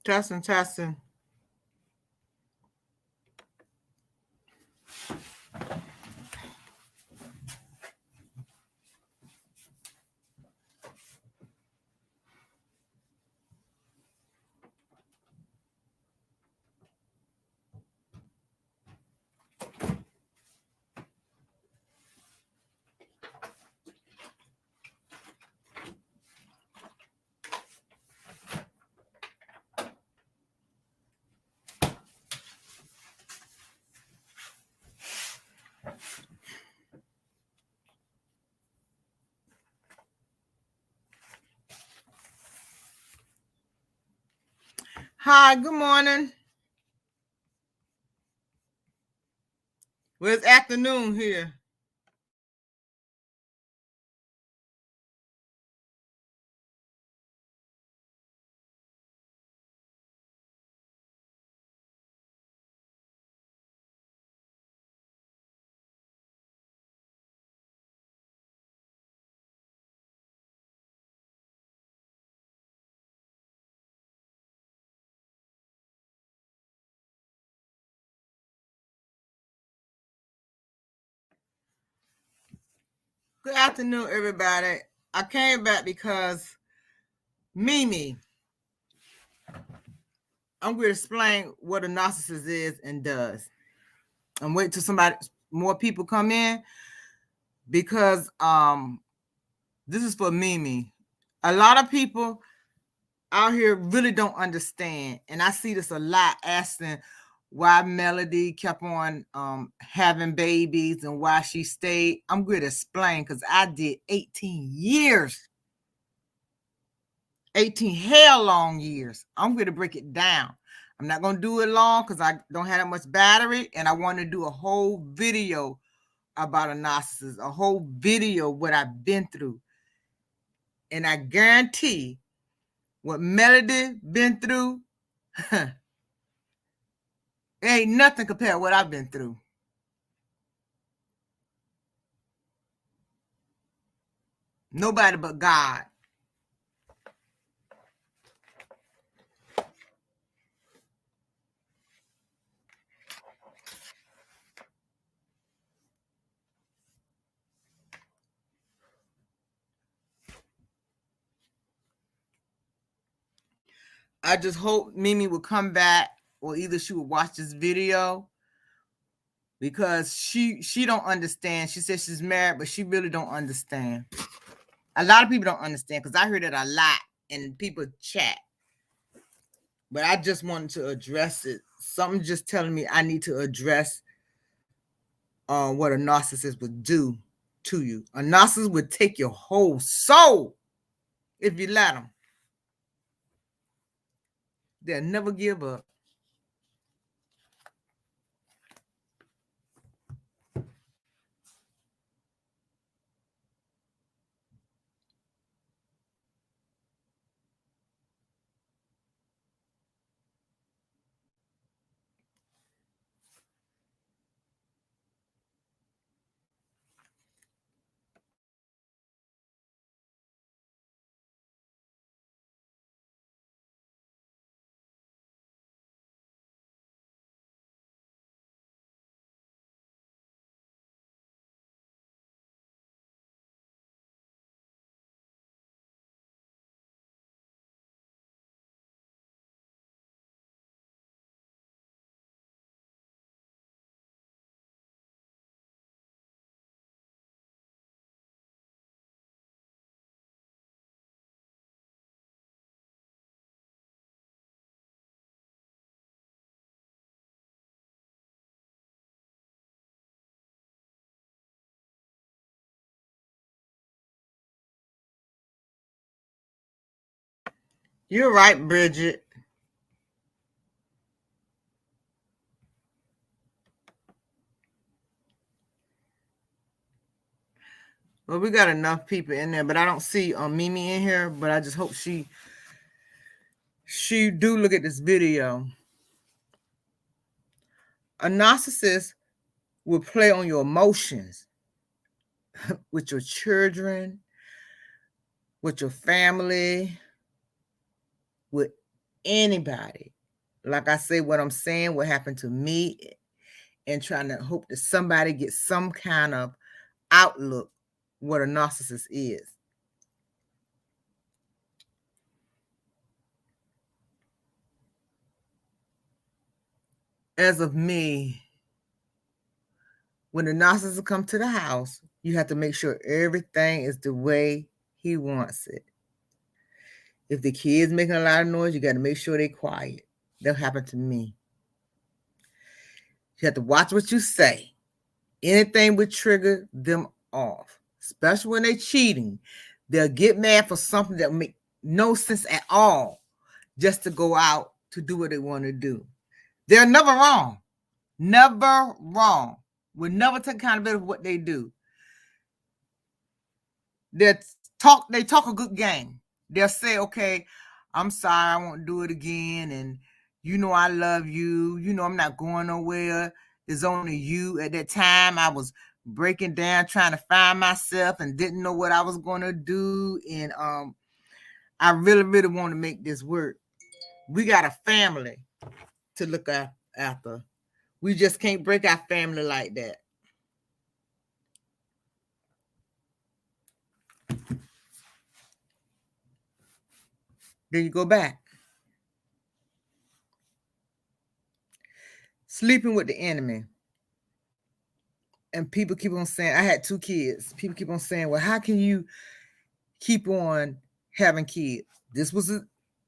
Testing, testing. Hi, good morning. Well, it's afternoon here. Good afternoon, everybody. I came back because Mimi, I'm going to explain what a narcissist is and does. I'm waiting till more people come in because this is for Mimi. A lot of people out here really don't understand, and I see this a lot, asking why Melody kept on having babies and why she stayed. I'm going to explain because I did 18 years. 18 hell long years. I'm going to break it down. I'm not going to do it long because I don't have that much battery, and I want to do a whole video about a narcissist, a whole video what I've been through. And I guarantee what Melody been through, it ain't nothing compared to what I've been through. Nobody but God. I just hope Mimi will come back, or either she will watch this video, because she don't understand. She says she's married, but she really don't understand. A lot of people don't understand because I hear that a lot in people chat. But I just wanted to address it. Something just telling me I need to address what a narcissist would do to you. A narcissist would take your whole soul if you let them. They'll never give up. You're right, Bridget. Well, we got enough people in there, but I don't see Mimi in here. But I just hope she do look at this video. A narcissist will play on your emotions with your children, with your family, with anybody. Like I say, what I'm saying, what happened to me, and trying to hope that somebody gets some kind of outlook what a narcissist is. As of me, when the narcissist come to the house, you have to make sure everything is the way he wants it. If the kids making a lot of noise, you got to make sure they're quiet. That happened to me. You have to watch what you say. Anything would trigger them off, especially when they're cheating. They'll get mad for something that make no sense at all, just to go out to do what they want to do. They're never wrong. Never wrong. Will never take accountability for what they do. They talk a good game. They'll say, okay, I'm sorry, I won't do it again. And you know I love you. You know I'm not going nowhere. It's only you. At that time, I was breaking down, trying to find myself and didn't know what I was going to do. And I really, really want to make this work. We got a family to look after. We just can't break our family like that. Then you go back. Sleeping with the enemy. And people keep on saying, I had 2 kids. People keep on saying, well, how can you keep on having kids? This was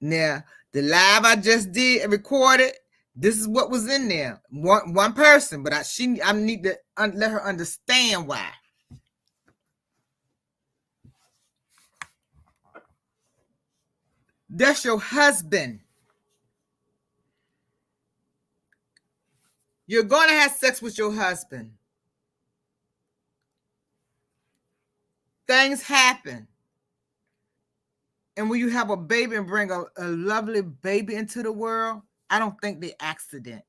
now the live I just did and recorded. This is what was in there. One person, but I need to let her understand why. That's your husband. You're going to have sex with your husband. Things happen. And when you have a baby and bring a lovely baby into the world, I don't think they accident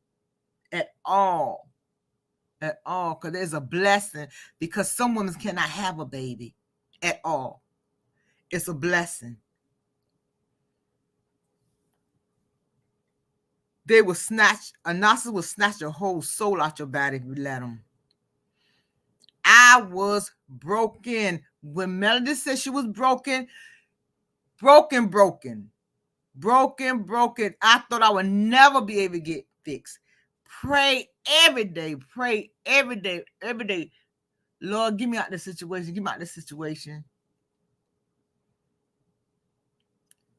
at all. At all. Because there's a blessing. Because some women cannot have a baby at all. It's a blessing. A narcissist will snatch your whole soul out your body if you let them. I was broken. When Melody said she was broken. I thought I would never be able to get fixed. Pray every day. Lord, get me out of this situation.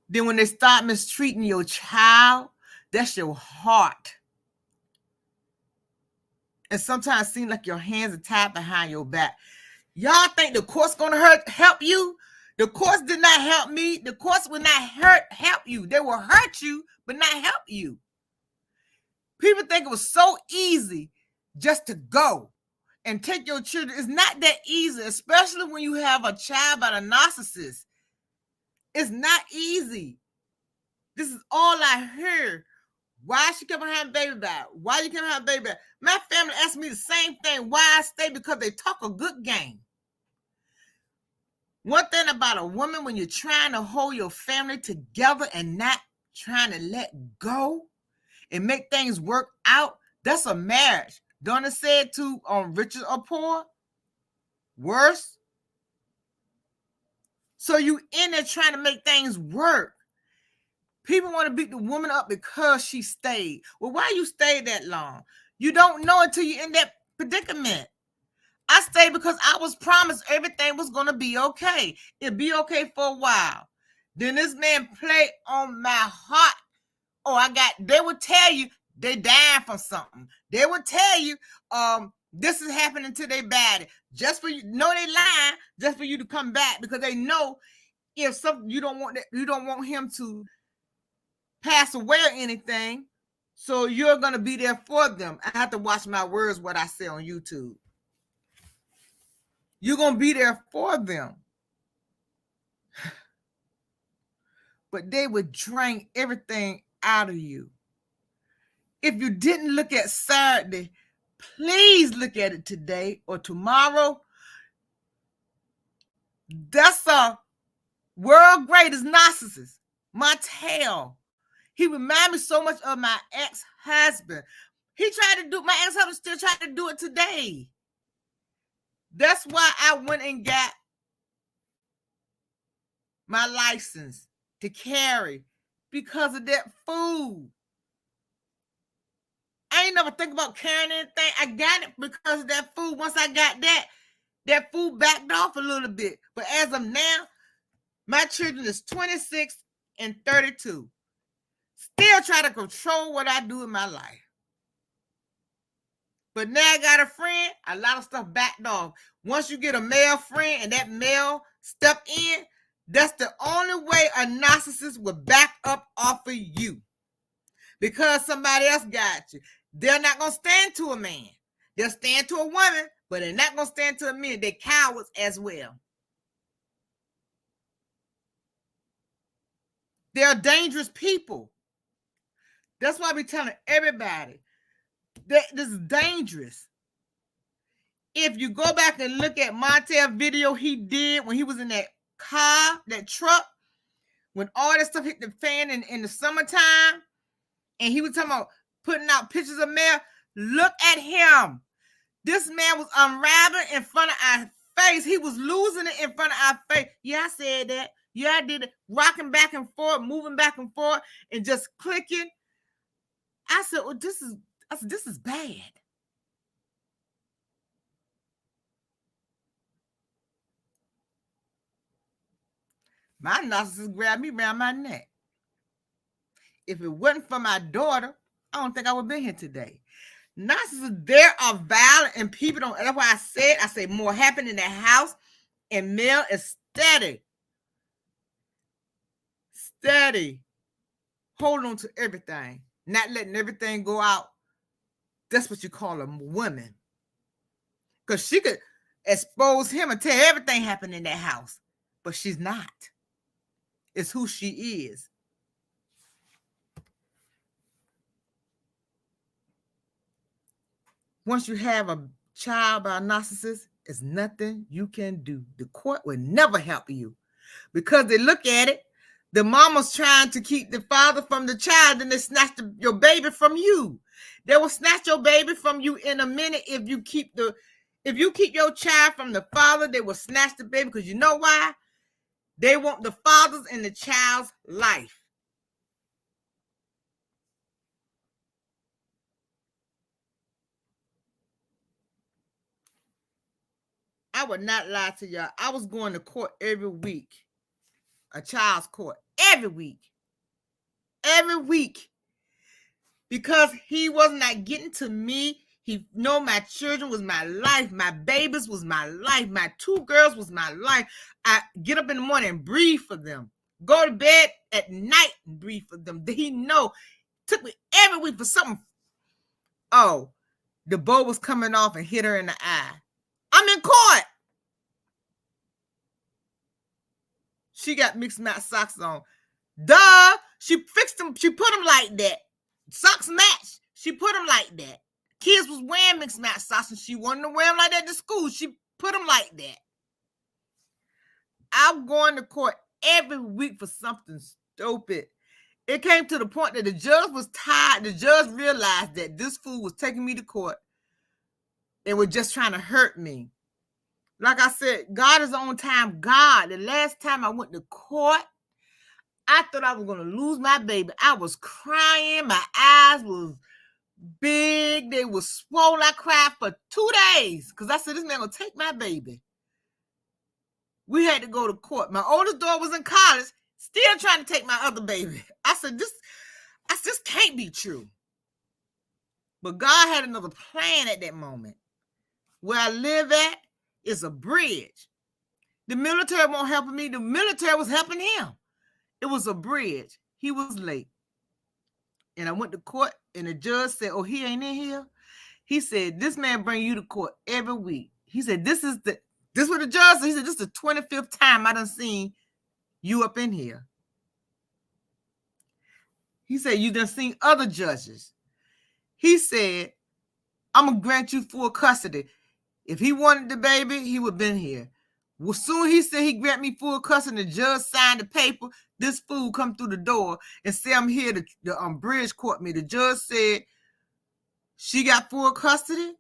Then when they start mistreating your child, that's your heart. And sometimes it seems like your hands are tied behind your back. Y'all think the court's going to help you? The courts did not help me. The courts will not help you. They will hurt you, but not help you. People think it was so easy just to go and take your children. It's not that easy, especially when you have a child by a narcissist. It's not easy. This is all I heard. Why she kept on having baby back? Why you kept on having baby back? My family asked me the same thing. Why I stay? Because they talk a good game. One thing about a woman, when you're trying to hold your family together and not trying to let go and make things work out, that's a marriage. Donna said to Richard or poor, worse. So you in there trying to make things work. People want to beat the woman up because she stayed. Well, why you stayed that long? You don't know until you're in that predicament. I stayed because I was promised everything was going to be okay. It'd be okay for a while. Then this man played on my heart. They would tell you they dying from something. They would tell you this is happening to their body. Just for you, know they lying, just for you to come back, because they know if something you don't want him to pass away or anything. So you're going to be there for them. I have to watch my words, what I say on YouTube. You're going to be there for them. But they would drain everything out of you. If you didn't look at Saturday, please look at it today or tomorrow. That's a world greatest narcissist. Montel. He reminded me so much of my ex-husband. My ex-husband still tried to do it today. That's why I went and got my license to carry, because of that food. I ain't never think about carrying anything. I got it because of that food. Once I got that food backed off a little bit. But as of now, my children is 26 and 32. Still try to control what I do in my life. But now I got a friend, a lot of stuff backed off. Once you get a male friend and that male step in, that's the only way a narcissist will back up off of you. Because somebody else got you. They're not going to stand to a man. They'll stand to a woman, but they're not going to stand to a man. They're cowards as well. They're dangerous people. That's why I be telling everybody that this is dangerous. If you go back and look at Montel's video he did when he was in that car, that truck, when all that stuff hit the fan in the summertime, and he was talking about putting out pictures of mail, look at him. This man was unraveling in front of our face. He was losing it in front of our face. Yeah, I said that. Yeah, I did it. Rocking back and forth, moving back and forth, and just clicking. I said, well, this is bad. My narcissist grabbed me around my neck. If it wasn't for my daughter, I don't think I would have been here today. Narcissists, they are violent, and people don't. That's why I say more happen in the house, and male is steady. Steady. Hold on to everything. Not letting everything go out. That's what you call a woman. Because she could expose him and tell everything happened in that house. But she's not. It's who she is. Once you have a child by a narcissist, it's nothing you can do. The court will never help you. Because they look at it, the mama's trying to keep the father from the child, and they snatch your baby from you. They will snatch your baby from you in a minute if you keep your child from the father. They will snatch the baby, because you know why? They want the father's and the child's life. I would not lie to y'all. I was going to court every week. A child's court. Every week. Every week. Because he was not getting to me. He know my children was my life. My babies was my life. My 2 girls was my life. I get up in the morning and breathe for them. Go to bed at night and breathe for them. Did he know? Took me every week for something. Oh, the bow was coming off and hit her in the eye. I'm in court. She got mixed match socks on. Duh. She fixed them. She put them like that. Socks match. She put them like that. Kids was wearing mixed match socks, and she wanted to wear them like that to school. She put them like that. I'm going to court every week for something stupid. It came to the point that the judge was tired. The judge realized that this fool was taking me to court and was just trying to hurt me. Like I said, God is on time. God, the last time I went to court, I thought I was going to lose my baby. I was crying. My eyes was big. They were swollen. I cried for 2 days because I said, this man going to take my baby. We had to go to court. My oldest daughter was in college, still trying to take my other baby. I said, this can't be true. But God had another plan at that moment. Where I live at is a bridge. The military won't help me. The military was helping him. It was a bridge. He was late. And I went to court, and the judge said, oh, he ain't in here? He said, this man bring you to court every week. He said, this what the judge said. He said, this is the 25th time I done seen you up in here. He said, you done seen other judges. He said, I'm going to grant you full custody. If he wanted the baby, he would have been here. Well, soon he said he grabbed me full custody. The judge signed the paper. This fool come through the door and say I'm here to bridge court me. The judge said she got full custody,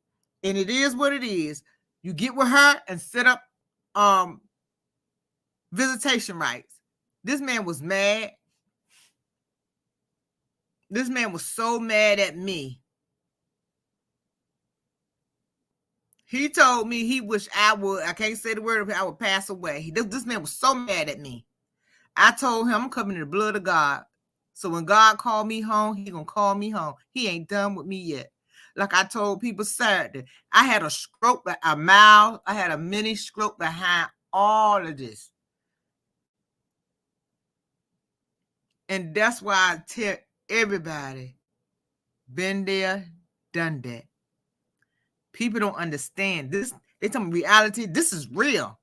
and it is what it is. You get with her and set up visitation rights. This man was mad. This man was so mad at me. He told me he wished I can't say the word, I would pass away. This man was so mad at me. I told him I'm coming in the blood of God. So when God called me home, he gonna call me home. He ain't done with me yet. Like I told people Saturday, I had a stroke, a mini stroke behind all of this. And that's why I tell everybody, been there, done that. People don't understand this. They tell me reality. This is real.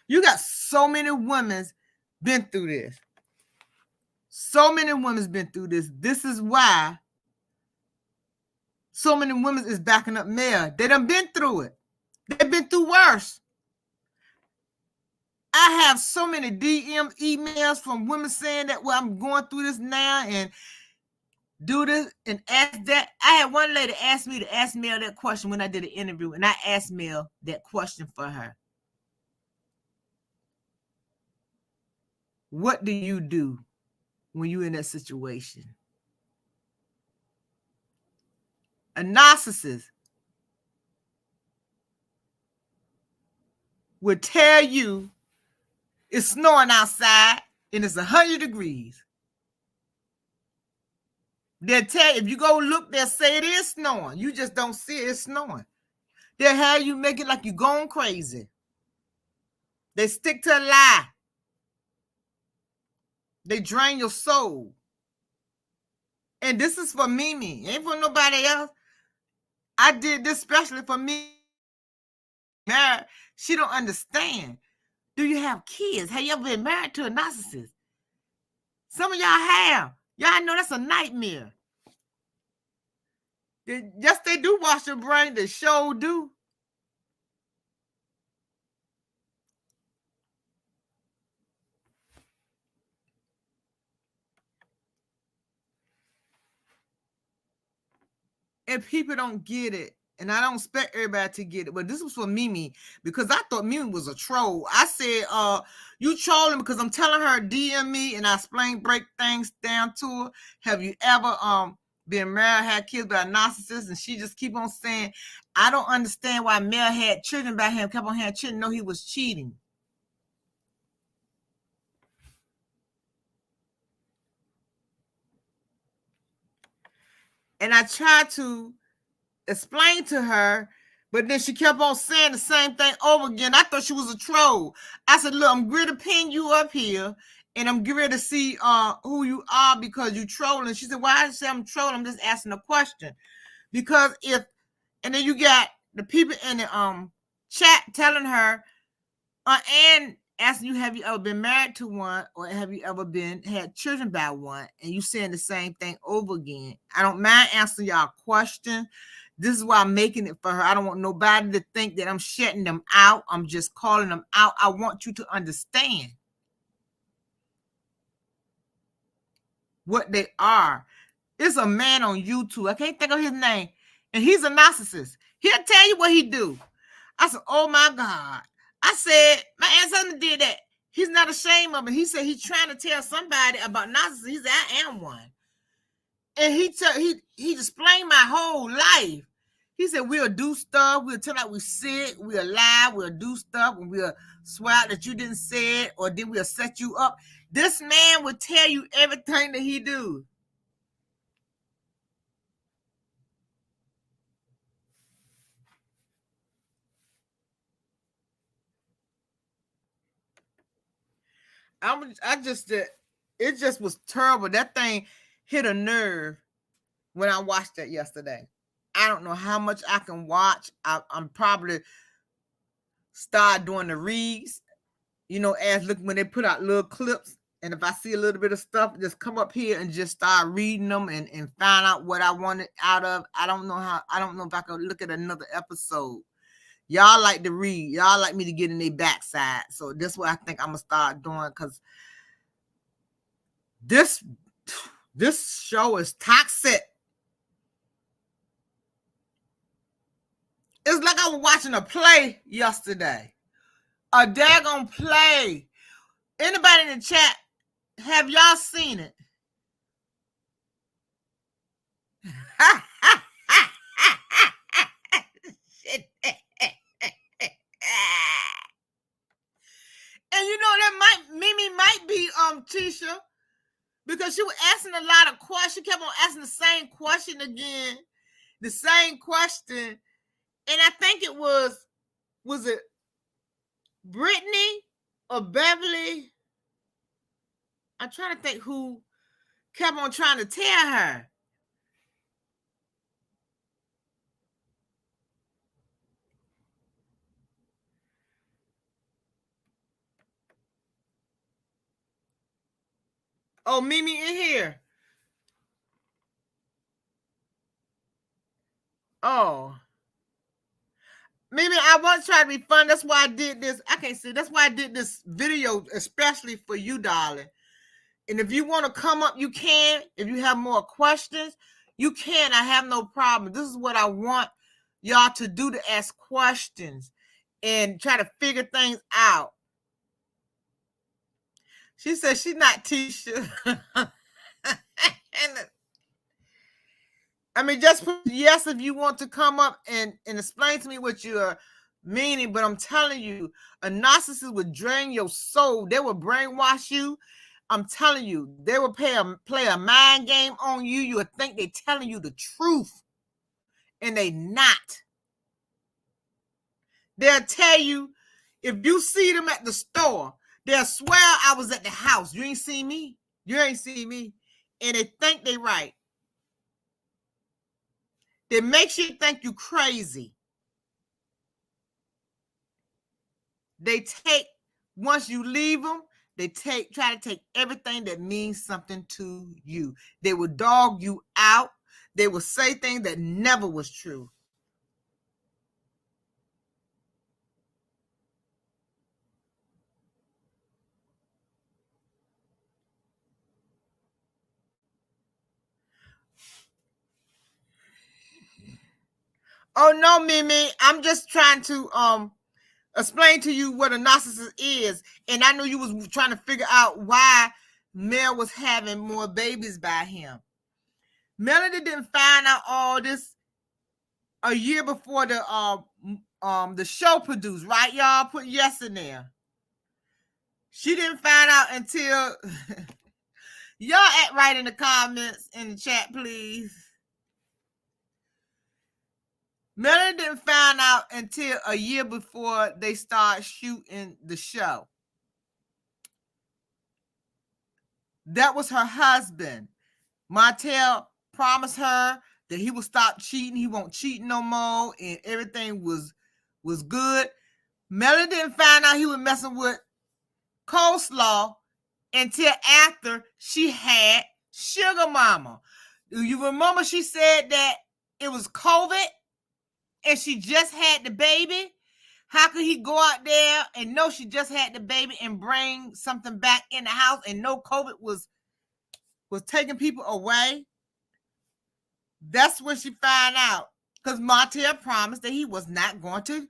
You got so many women been through this. So many women's been through this. This is why so many women is backing up male. They done been through it. They've been through worse. I have so many DM emails from women saying that, well, I'm going through this now and do this and ask that. I had one lady ask me to ask Mel that question when I did an interview, and I asked Mel that question for her. What do you do when you're in that situation? A narcissist will tell you it's snowing outside and it's 100 degrees. They'll tell you, if you go look, they'll say it is snowing. You just don't see it, it's snowing. They'll have you make it like you're going crazy. They stick to a lie. They drain your soul. And this is for Mimi. Ain't for nobody else. I did this especially for me. Married, she don't understand. Do you have kids? Have you ever been married to a narcissist? Some of y'all have. Y'all know that's a nightmare. Yes, they do wash your brain. They sure do. And people don't get it. And I don't expect everybody to get it. But this was for Mimi because I thought Mimi was a troll. I said, you trolling because I'm telling her DM me and I break things down to her. Have you ever been married, had kids by a narcissist? And she just keep on saying, I don't understand why Mel had children by him, kept on having children, know he was cheating. And I tried to explain to her, but then she kept on saying the same thing over again. I thought she was a troll. I said, look, I'm going to pin you up here, and I'm getting ready to see who you are because you trolling. She said, why did I say I'm trolling? I'm just asking a question. Because and then you got the people in the chat telling her, and asking you, have you ever been married to one, or have you ever had children by one? And you saying the same thing over again. I don't mind answering y'all question. This is why I'm making it for her. I don't want nobody to think that I'm shutting them out. I'm just calling them out. I want you to understand what they are. It's a man on YouTube. I can't think of his name. And he's a narcissist. He'll tell you what he do. I said, oh my God. I said, my ancestor did that. He's not ashamed of it. He said he's trying to tell somebody about narcissism. He said, I am one. And he explained my whole life. He said, we'll do stuff. We'll tell like we're sick. We'll lie. We'll do stuff. And we'll swear that you didn't say it. Or then we'll set you up. This man will tell you everything that he do. It just was terrible. That thing hit a nerve when I watched that yesterday. I don't know how much I can watch. I'm probably start doing the reads, as look when they put out little clips. And if I see a little bit of stuff, just come up here and just start reading them and find out what I wanted out of. I don't know if I could look at another episode. Y'all like to read. Y'all like me to get in their backside. So this is what I think I'm gonna start doing, because this show is toxic. It's like I was watching a play yesterday. A daggone play. Anybody in the chat, have y'all seen it? And you know that Mimi might be Tisha, because she was asking a lot of questions. She kept on asking the same question again, the same question, and I think it was it Brittany or Beverly? I'm trying to think who kept on trying to tell her. Oh, Mimi in here. Oh. Mimi, I want to try to be fun. That's why I did this. I can't see. That's why I did this video, especially for you, darling. And if you want to come up, you can. If you have more questions, you can. I have no problem. This is what I want y'all to do, to ask questions and try to figure things out. She said she's not Tisha. And I mean, just put yes if you want to come up and explain to me what you're meaning. But I'm telling you, a narcissist would drain your soul. They will brainwash you. I'm telling you, they will play a mind game on you. You would think they're telling you the truth, and they not. They'll tell you, if you see them at the store, they'll swear I was at the house. You ain't see me. You ain't see me. And they think they right. They make you think you crazy. They take, once you leave them, they try to take everything that means something to you. They will dog you out. They will say things that never was true. Oh no, Mimi, I'm just trying to explain to you what a narcissist is. And I know you was trying to figure out why Mel was having more babies by him. Melody didn't find out all this a year before the show produced, right, y'all? Put yes in there. She didn't find out until y'all act right in the comments in the chat, please. Melody didn't find out until a year before they start shooting the show. That was her husband. Montel promised her that he would stop cheating. He won't cheat no more, and everything was good. Melody didn't find out he was messing with Coleslaw until after she had Sugar Mama. Do you remember she said that it was COVID and she just had the baby? How could he go out there and know she just had the baby and bring something back in the house and know COVID was taking people away? That's when she found out, because Montel promised that he was not going to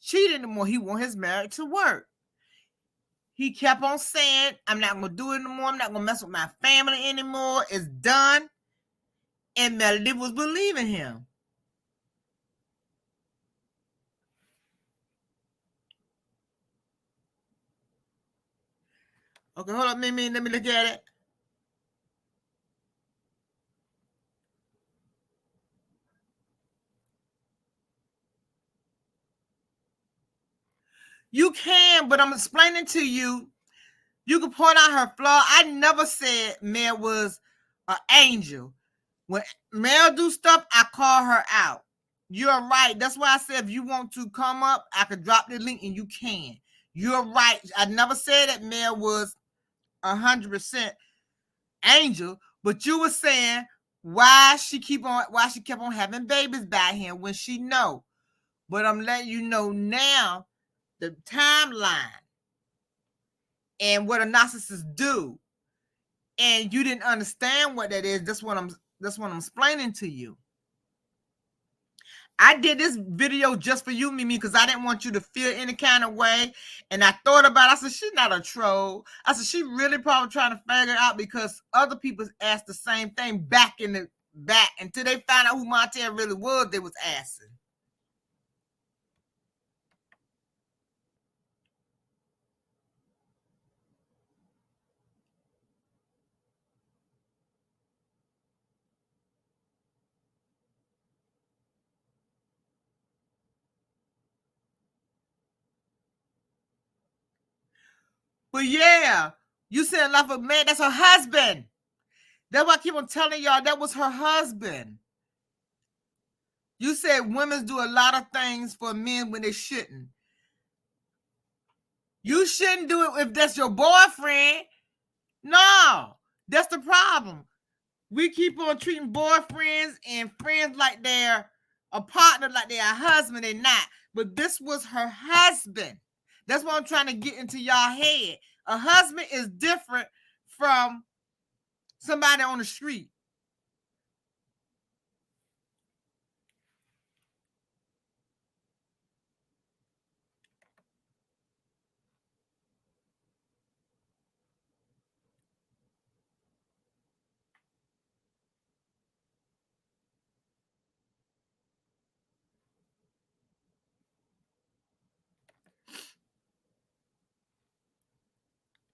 cheat anymore. He wanted his marriage to work. He kept on saying, I'm not going to do it anymore. I'm not going to mess with my family anymore. It's done. And Melody was believing him. Okay, hold up, Mimi. Let me look at it. You can, but I'm explaining to you. You can point out her flaw. I never said Mel was an angel. When Mel do stuff, I call her out. You're right. That's why I said if you want to come up, I could drop the link and you can. You're right. I never said that Mel was 100% angel, but you were saying why she kept on having babies by him when she know But I'm letting you know now the timeline and what a narcissist do. And you didn't understand what that is. That's what I'm explaining to you. I did this video just for you, Mimi, because I didn't want you to feel any kind of way. And I thought about it. I said, she's not a troll. I said, she really probably trying to figure it out because other people asked the same thing back until they found out who Montel really was, they was asking. But yeah, you said love a man, that's her husband. That's why I keep on telling y'all that was her husband. You said women do a lot of things for men when they shouldn't. You shouldn't do it if that's your boyfriend. No, that's the problem. We keep on treating boyfriends and friends like they're a partner, like they're a husband. They're not. But this was her husband. That's what I'm trying to get into y'all head. A husband is different from somebody on the street.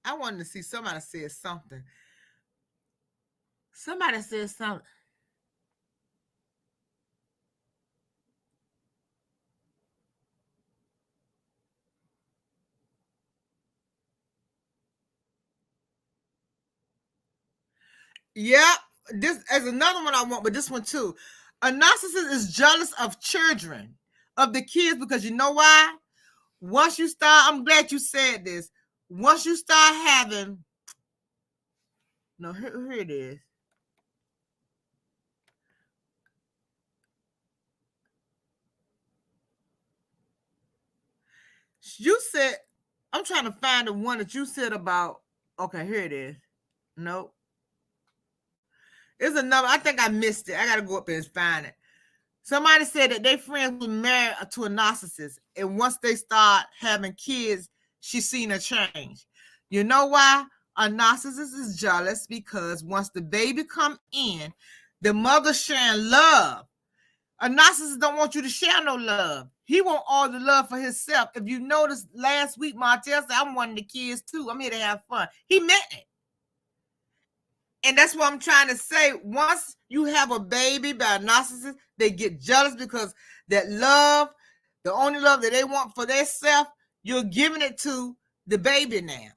I wanted to see somebody say something. Somebody said something. Yeah, this is another one I want, but this one too. A narcissist is jealous of children, of the kids, because you know why? Once you start, I'm glad you said this. Once you start having, no, here it is. You said, I'm trying to find the one that you said about. Okay, here it is. Nope. It's another. I think I missed it. I got to go up there and find it. Somebody said that their friends were married to a narcissist, and once they start having kids, she's seen a change. You know why? A narcissist is jealous because once the baby come in, the mother sharing love. A narcissist don't want you to share no love. He want all the love for himself. If you noticed last week, Martell said, I'm one of the kids too. I'm here to have fun. He meant it. And that's what I'm trying to say. Once you have a baby by a narcissist, they get jealous because that love, the only love that they want for themselves, you're giving it to the baby now.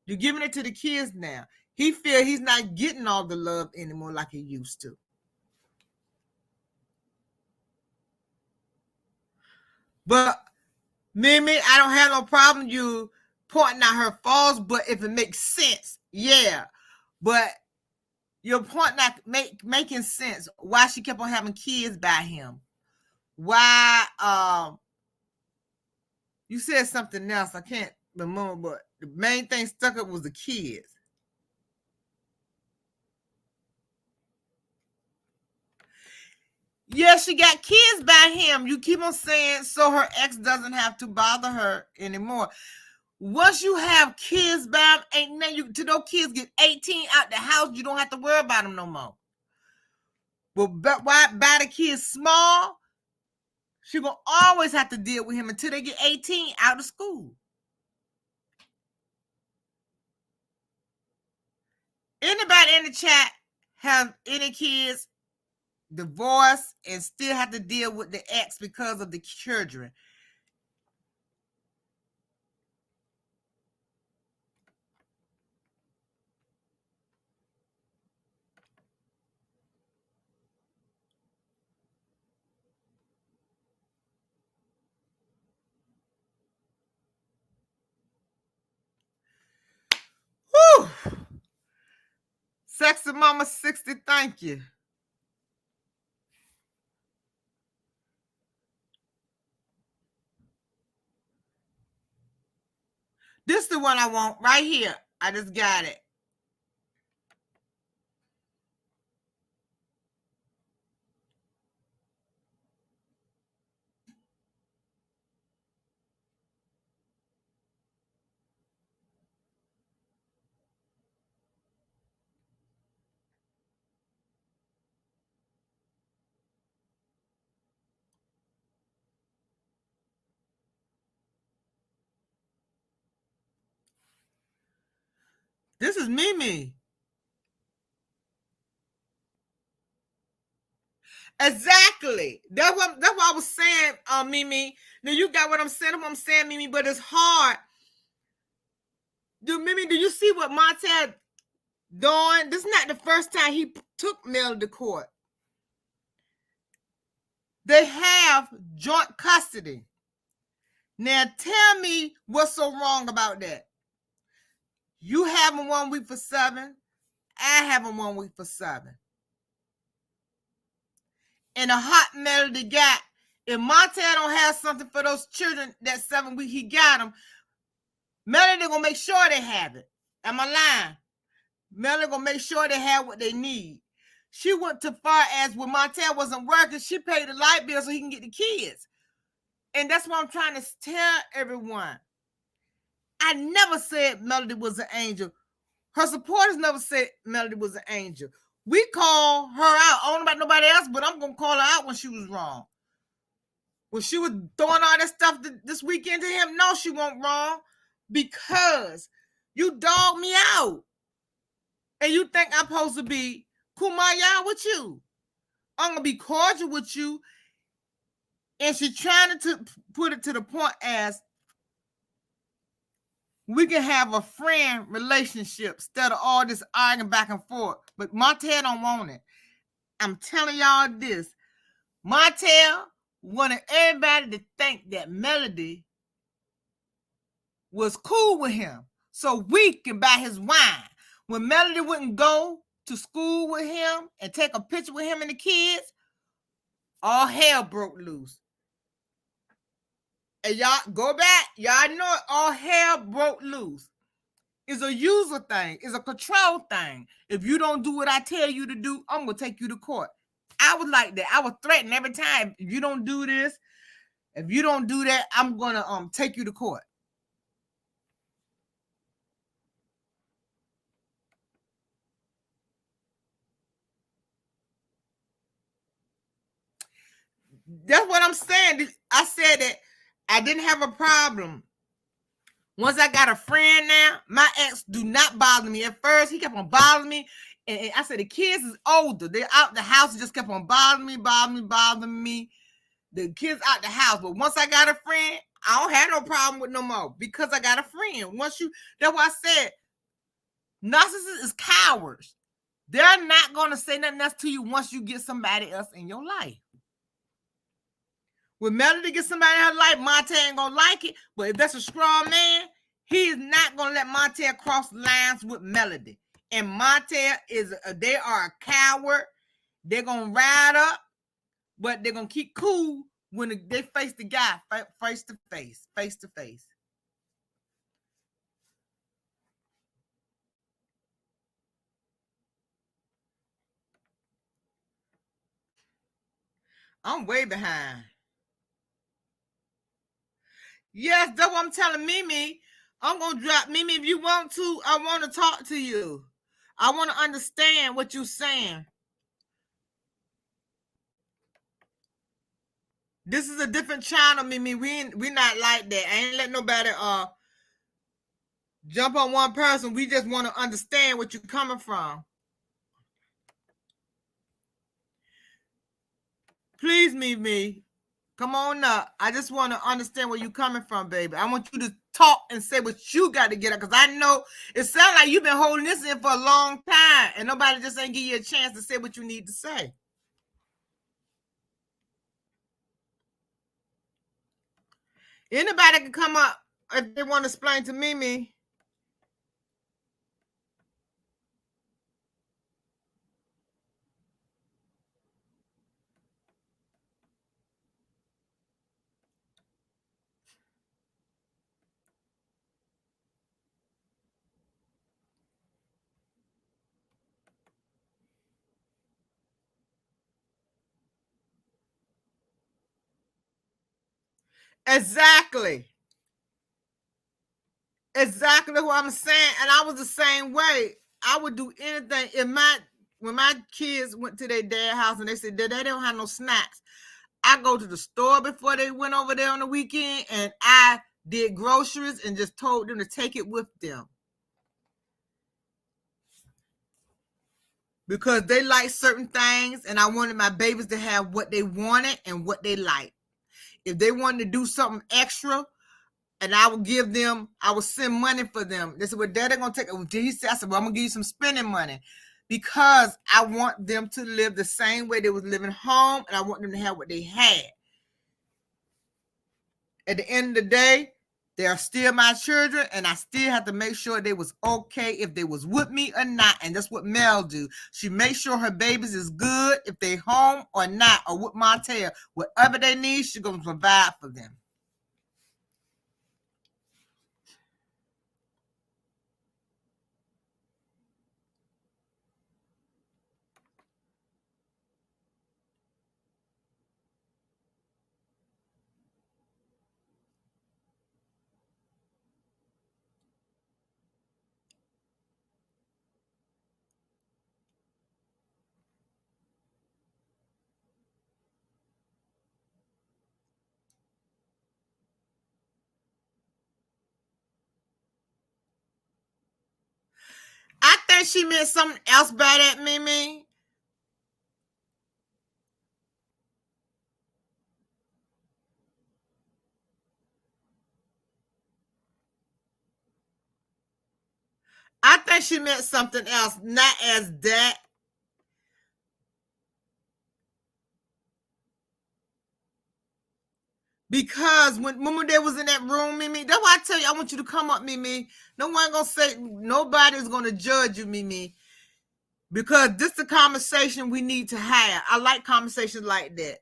You're giving it to the kids now. He feels he's not getting all the love anymore like he used to. But Mimi, I don't have no problem you pointing out her faults, but if it makes sense, yeah. But your point not making sense. Why she kept on having kids by him? Why? You said something else. I can't remember, but the main thing stuck up was the kids. Yeah, she got kids by him. You keep on saying so her ex doesn't have to bother her anymore. Once you have kids by him, ain't nothing you to those kids get 18 out the house, you don't have to worry about them no more. But why by the kids small, she gonna always have to deal with him until they get 18 out of school. Anybody in the chat have any kids divorced and still have to deal with the ex because of the children? Whew. Sexy Mama 60, thank you. This is the one I want right here. I just got it. This is Mimi. Exactly. That's what I was saying, Mimi. Now you got what I'm saying. What I'm saying, Mimi, but it's hard. Mimi, do you see what Montel doing? This is not the first time he took Mel to court. They have joint custody. Now tell me what's so wrong about that. You having 1 week for 7. I having 1 week for 7. And a hot Melody got, if Montel don't have something for those children that 7 week he got them, Melody gonna make sure they have it. Am I lying? Melody gonna make sure they have what they need. She went too far as when Montel wasn't working, she paid the light bill so he can get the kids. And that's what I'm trying to tell everyone. I never said Melody was an angel. Her supporters never said Melody was an angel. We call her out. I don't know about nobody else, but I'm going to call her out when she was wrong. When she was throwing all that stuff this weekend to him, no, she wasn't wrong because you dogged me out. And you think I'm supposed to be kumbaya with you. I'm going to be cordial with you. And she's trying to put it to the point as we can have a friend relationship instead of all this arguing back and forth. But Montel don't want it. I'm telling y'all this. Montel wanted everybody to think that Melody was cool with him so we can buy his wine. When Melody wouldn't go to school with him and take a picture with him and the kids, all hell broke loose. And y'all go back, y'all know it, all hell broke loose. It's a user thing. It's a control thing. If you don't do what I tell you to do, I'm going to take you to court. I was like that. I was threatened every time. If you don't do this, if you don't do that, I'm going to take you to court. That's what I'm saying. I said that I didn't have a problem. Once I got a friend now, my ex do not bother me. At first, he kept on bothering me. And I said, the kids is older. They're out the house. He just kept on bothering me. The kids out the house. But once I got a friend, I don't have no problem with no more because I got a friend. That's why I said, narcissists is cowards. They're not going to say nothing else to you once you get somebody else in your life. When Melody gets somebody in her life, Montel ain't going to like it. But if that's a strong man, he is not going to let Montel cross lines with Melody. And Montel they are a coward. They're going to ride up, but they're going to keep cool when they face the guy face to face. I'm way behind. Yes, that's what I'm telling Mimi. I'm going to drop Mimi if you want to. I want to talk to you. I want to understand what you're saying. This is a different channel, Mimi. We not like that. I ain't let nobody jump on one person. We just want to understand what you're coming from. Please, Mimi. Come on up. I just want to understand where you're coming from, baby. I want you to talk and say what you got to get up because I know it sounds like you've been holding this in for a long time and nobody just ain't give you a chance to say what you need to say. Anybody can come up if they want to explain to Mimi. Exactly. Exactly what I'm saying. And I was the same way. I would do anything. When my kids went to their dad's house and they said that they don't have no snacks, I go to the store before they went over there on the weekend and I did groceries and just told them to take it with them. Because they like certain things and I wanted my babies to have what they wanted and what they liked. If they wanted to do something extra, and I would send money for them. They said, well, Daddy gonna take it. He said, I said, well, I'm gonna give you some spending money because I want them to live the same way they was living home and I want them to have what they had. At the end of the day, they are still my children and I still have to make sure they was okay if they was with me or not. And that's what Mel do. She makes sure her babies is good if they home or not, or with Montel. Whatever they need, she's gonna provide for them. I think she meant something else by that, Mimi. I think she meant something else, not as that. Because when they was in that room, Mimi, that's why I tell you, I want you to come up, Mimi. No one gonna say, nobody's gonna judge you, Mimi. Because this is the conversation we need to have. I like conversations like that.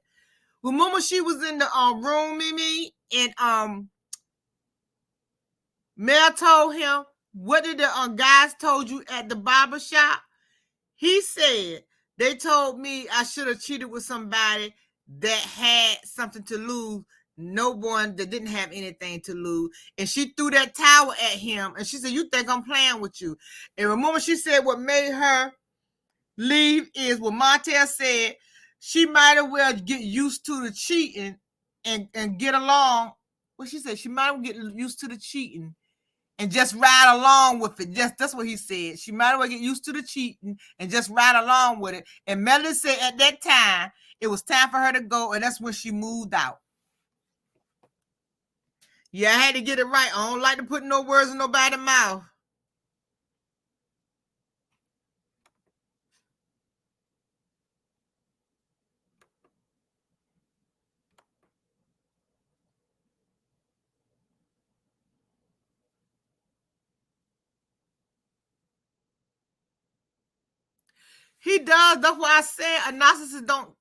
Remember she was in the room, Mimi, and Mel told him, what did the guys told you at the barber shop? He said, they told me I should have cheated with somebody that had something to lose, no one that didn't have anything to lose. And she threw that towel at him and she said, you think I'm playing with you? And remember, she said what made her leave is what Montel said, she might as well get used to the cheating and get along. Well, she said she might as well get used to the cheating and just ride along with it. Just that's what he said. She might as well get used to the cheating and just ride along with it. And Melody said at that time it was time for her to go, and that's when she moved out. Yeah, I had to get it right. I don't like to put no words in nobody's mouth. He does. That's why I said a narcissist don't.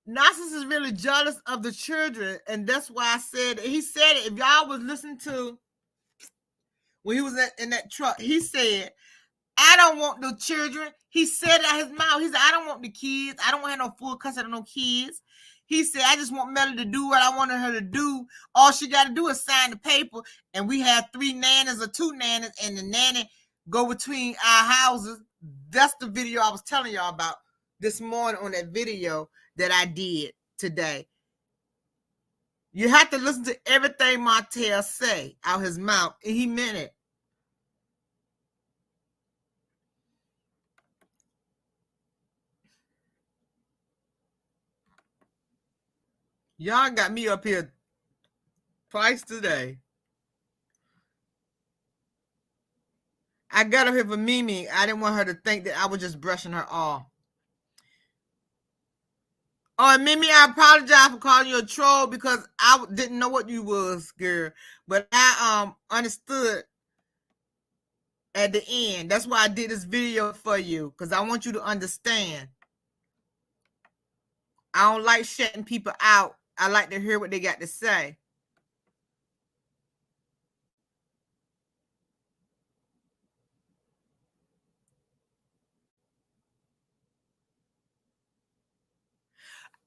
Narcissist is really jealous of the children, and that's why I said he said it. If y'all was listening to when he was in that truck, he said, I don't want the children. He said it out his mouth. He said, I don't want the kids. I don't want to have no full custody of no kids. He said, I just want Melody to do what I wanted her to do. All she got to do is sign the paper. And we have 3 nannies or 2 nannies, and the nanny go between our houses. That's the video I was telling y'all about this morning on that video that I did today. You have to listen to everything Montel say out his mouth, and he meant it. Y'all got me up here twice today. I got up here for Mimi. I didn't want her to think that I was just brushing her off. Oh, and Mimi, I apologize for calling you a troll because I didn't know what you was, girl. But I understood at the end. That's why I did this video for you, because I want you to understand. I don't like shutting people out. I like to hear what they got to say.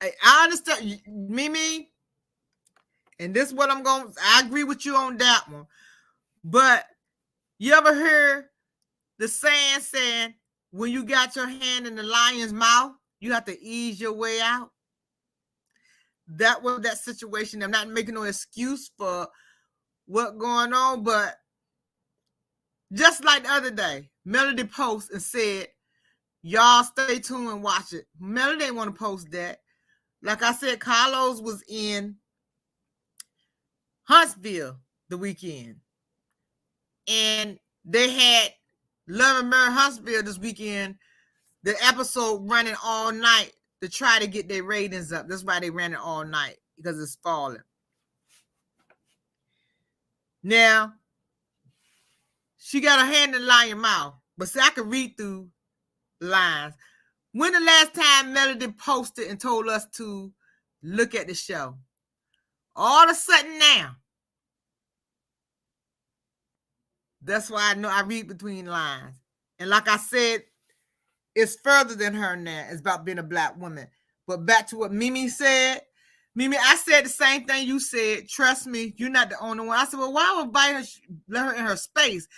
I understand, Mimi. And this is what I agree with you on that one. But you ever hear the saying, when you got your hand in the lion's mouth, you have to ease your way out? That was that situation. I'm not making no excuse for what's going on, but just like the other day, Melody posted and said, y'all stay tuned and watch it. Melody didn't want to post that. Like I said, Carlos was in Huntsville the weekend. And they had Love and Mary Huntsville this weekend, the episode running all night to try to get their ratings up. That's why they ran it all night, because it's falling. Now, she got her hand in the lion's mouth, but see, I can read through lines. When the last time Melody posted and told us to look at the show? All of a sudden now. That's why I know I read between lines. And like I said, it's further than her now. It's about being a black woman. But back to what Mimi said. Mimi, I said the same thing you said. Trust me, you're not the only one. I said, well, why would let her in her space?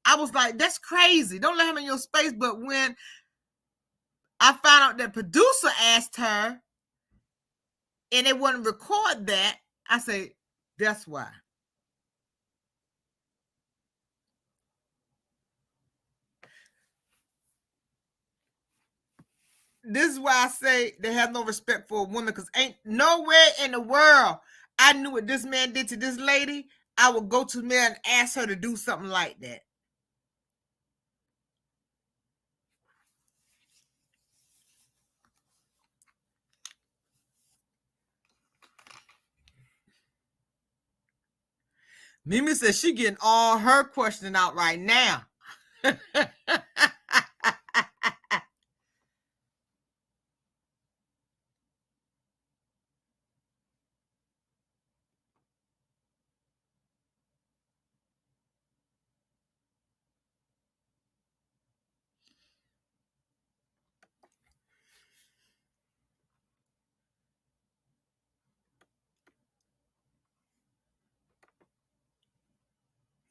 I was like, that's crazy. Don't let him in your space. But when I found out that producer asked her and they wouldn't record that, I said, that's why. This is why I say they have no respect for a woman, because ain't nowhere in the world I knew what this man did to this lady, I would go to the man and ask her to do something like that. Mimi says she getting all her questioning out right now.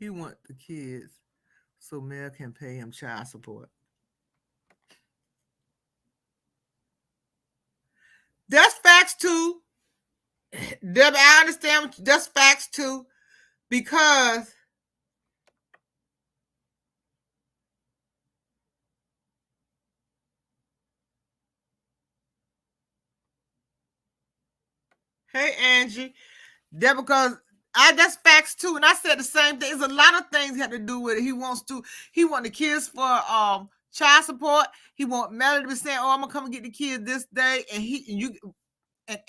He want the kids so Mel can pay him child support. That's facts too. Debbie, I understand. That's facts too, because hey Angie, that because that's facts too, and I said the same thing. There's a lot of things he have to do with it. He want the kids for child support. He want Melody to be saying, "Oh, I'm gonna come and get the kids this day," and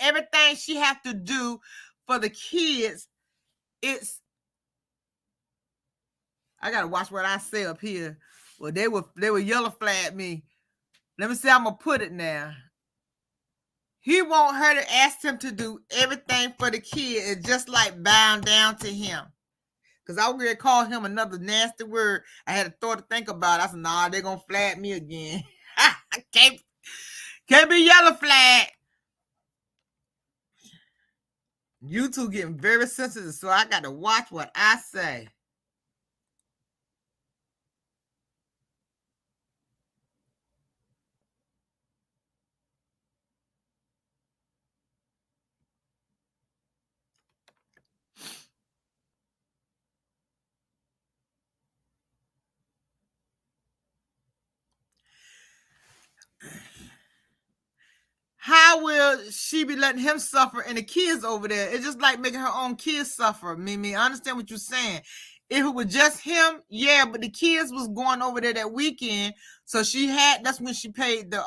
everything she have to do for the kids. I gotta watch what I say up here. Well, they were yellow flag me. Let me see. I'm gonna put it now. He want her to ask him to do everything for the kid. It's just like bound down to him. Because I was going to call him another nasty word. I had a thought to think about it. I said, nah, they're going to flag me again. I can't be yellow flag. You two getting very sensitive, so I got to watch what I say. How will she be letting him suffer and the kids over there? It's just like making her own kids suffer, Mimi. I understand what you're saying. If it was just him, yeah, but the kids was going over there that weekend, so that's when she paid the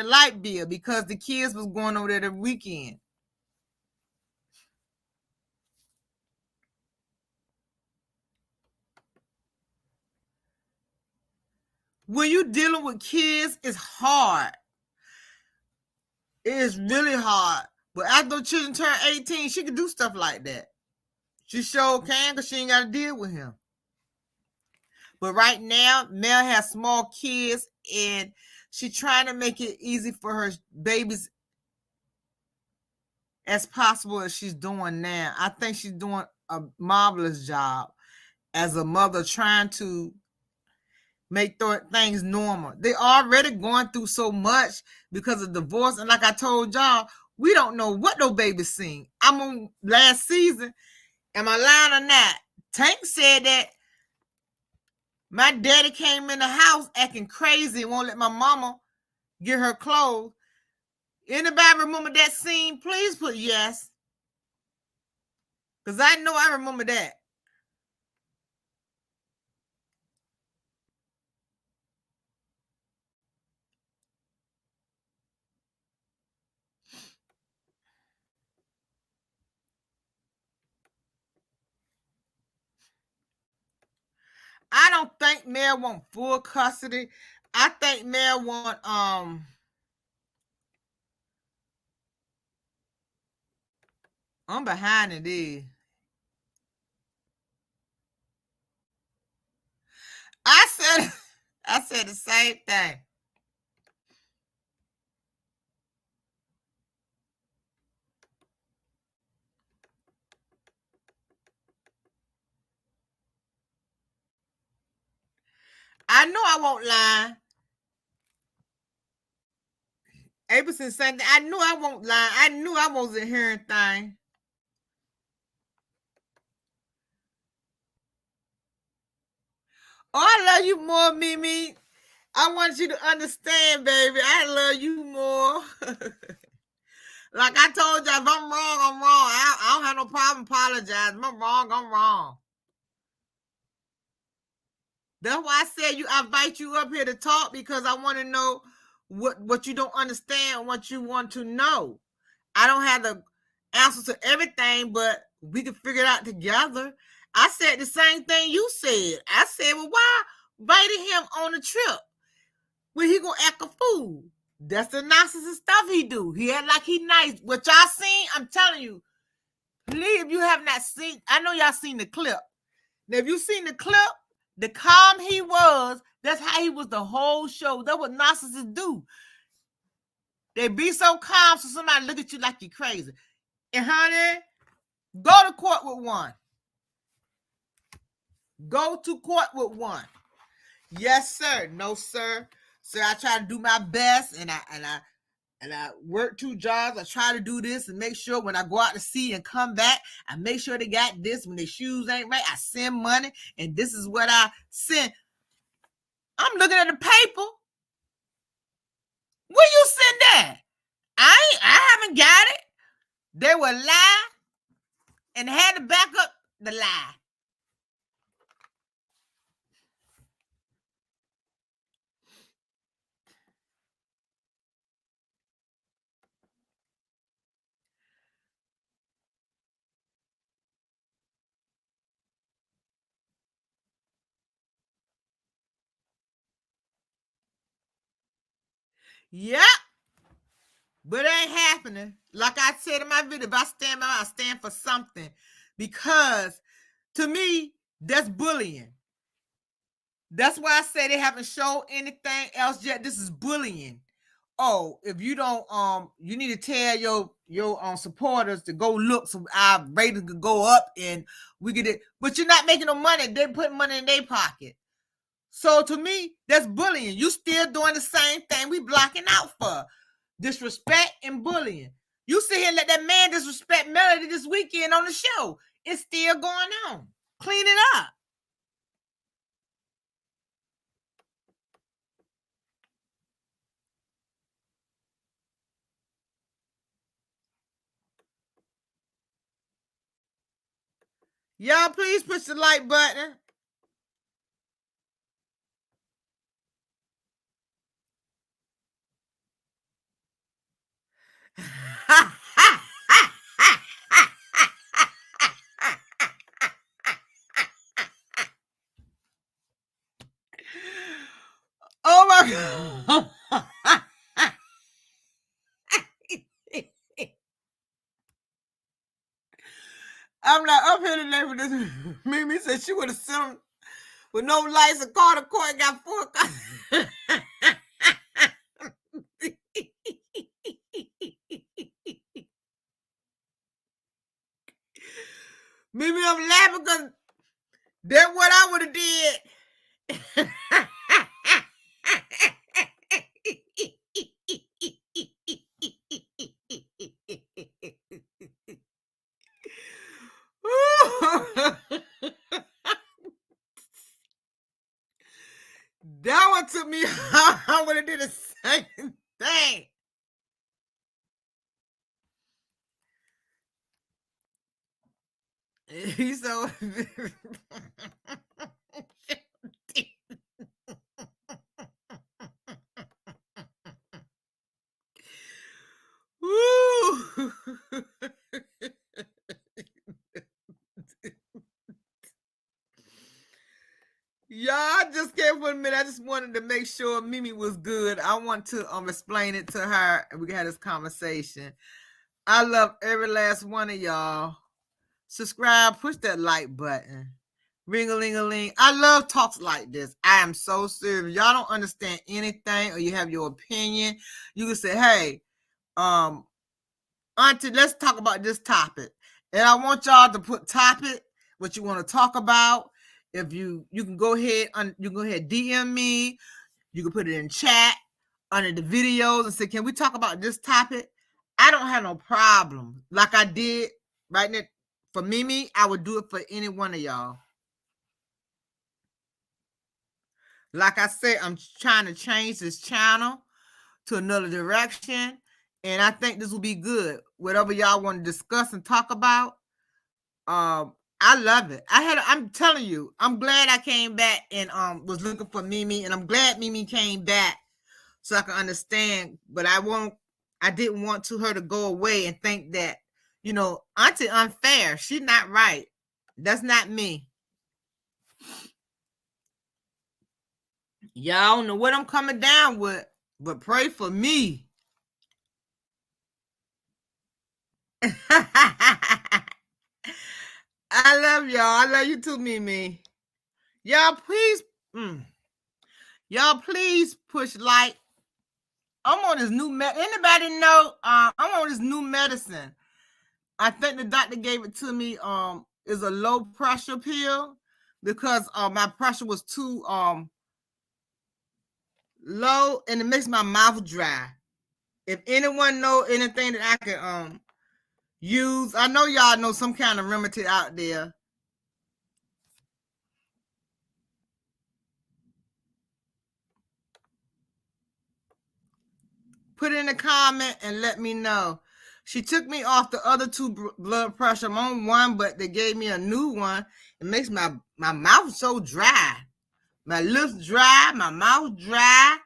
light bill, because the kids was going over there the weekend. When you dealing with kids, it's hard. It is really hard. But after the children turn 18, she can do stuff like that. She sure can, because she ain't got to deal with him. But right now, Mel has small kids, and she's trying to make it easy for her babies as possible as she's doing now. I think she's doing a marvelous job as a mother, trying to make things normal. They already going through so much because of divorce. And like I told y'all, we don't know what no baby's seen. I'm on last season. Am I lying or not? Tank said that my daddy came in the house acting crazy and won't let my mama get her clothes. Anybody remember that scene? Please put yes. Because I know I remember that. I don't think Mel want full custody. I think Mel want I'm behind it is. I said the same thing. I know I won't lie. Abelson said I knew I won't lie. I knew I wasn't hearing things. Oh, I love you more, Mimi. I want you to understand, baby. I love you more. Like I told you, if I'm wrong, I'm wrong. I don't have no problem apologizing. If I'm wrong, I'm wrong. That's why I said I invite you up here to talk, because I want to know what you don't understand, what you want to know. I don't have the answer to everything, but we can figure it out together. I said the same thing you said. I said, well, why invited him on a trip when he gonna act a fool? That's the narcissist stuff he do. He act like he nice. What y'all seen, I'm telling you, please, if you have not seen, I know y'all seen the clip. Now, if you seen the clip, the calm he was, that's how he was the whole show. That's what narcissists do. They be so calm so somebody look at you like you're crazy. And honey, go to court with one. Go to court with one. Yes, sir. No, sir. Sir, I try to do my best, and I work 2 jobs. I try to do this and make sure when I go out to sea and come back, I make sure they got this. When their shoes ain't right, I send money, and this is what I send. I'm looking at the paper. Where you send that? I haven't got it. They will lie and had to back up the lie. Yep. But it ain't happening. Like I said in my video, if I stand by, I stand for something. Because to me, that's bullying. That's why I say they haven't shown anything else yet. This is bullying. Oh, if you don't, you need to tell your supporters to go look so our ratings could go up and we get it. But you're not making no money. They're putting money in their pocket. So to me, that's bullying. You still doing the same thing we blocking out for. Disrespect and bullying. You sit here and let that man disrespect Melody this weekend on the show. It's still going on. Clean it up. Y'all, please push the like button. Oh my God. I'm not up here today for this. Mimi said she would have sent him with no lights and called the court and got 4 cars. I'm laughing because that's what I would have did. That one took me. I would have did the same thing. He's so. Woo. Yeah, I just came for a minute. I just wanted to make sure Mimi was good. I want to explain it to her and we can have this conversation. I love every last one of y'all. Subscribe, push that like button. Ring-a-ling-a-ling. I love talks like this. I am so serious. Y'all don't understand anything or you have your opinion, you can say, hey, Auntie, let's talk about this topic. And I want y'all to put topic, what you want to talk about. If you can go ahead, you can go ahead DM me. You can put it in chat under the videos and say, can we talk about this topic? I don't have no problem. Like I did right now for Mimi, I would do it for any one of y'all. Like I said, I'm trying to change this channel to another direction. And I think this will be good. Whatever y'all want to discuss and talk about, I love it. I'm telling you, I'm glad I came back and was looking for Mimi, and I'm glad Mimi came back so I can understand. But I didn't want her to go away and think that, Auntie unfair. She's not right. That's not me. Y'all don't know what I'm coming down with, but pray for me. I love y'all. I love you too, Mimi. Y'all please, push like. I'm on this new anybody know? I'm on this new medicine. I think the doctor gave it to me. Is a low pressure pill because my pressure was too low and it makes my mouth dry. If anyone know anything that I can use, I know y'all know some kind of remedy out there. Put it in the comment and let me know. She took me off the other two blood pressure. I'm on one, but they gave me a new one. It makes my mouth so dry. My lips dry, my mouth dry.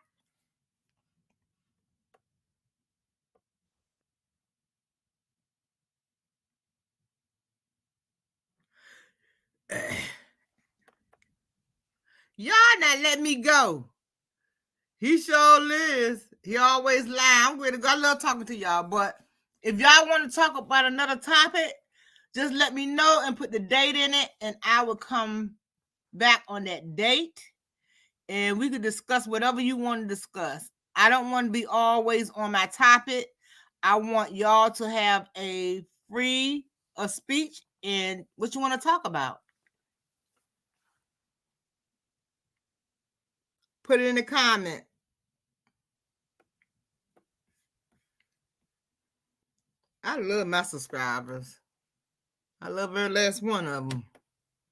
Y'all not let me go. He sure is. He always lie. I'm ready to go. I love talking to y'all, but if y'all want to talk about another topic, just let me know and put the date in it, and I will come back on that date, and we could discuss whatever you want to discuss. I don't want to be always on my topic. I want y'all to have a free of speech and what you want to talk about. Put it in the comment. I love my subscribers. I love every last one of them.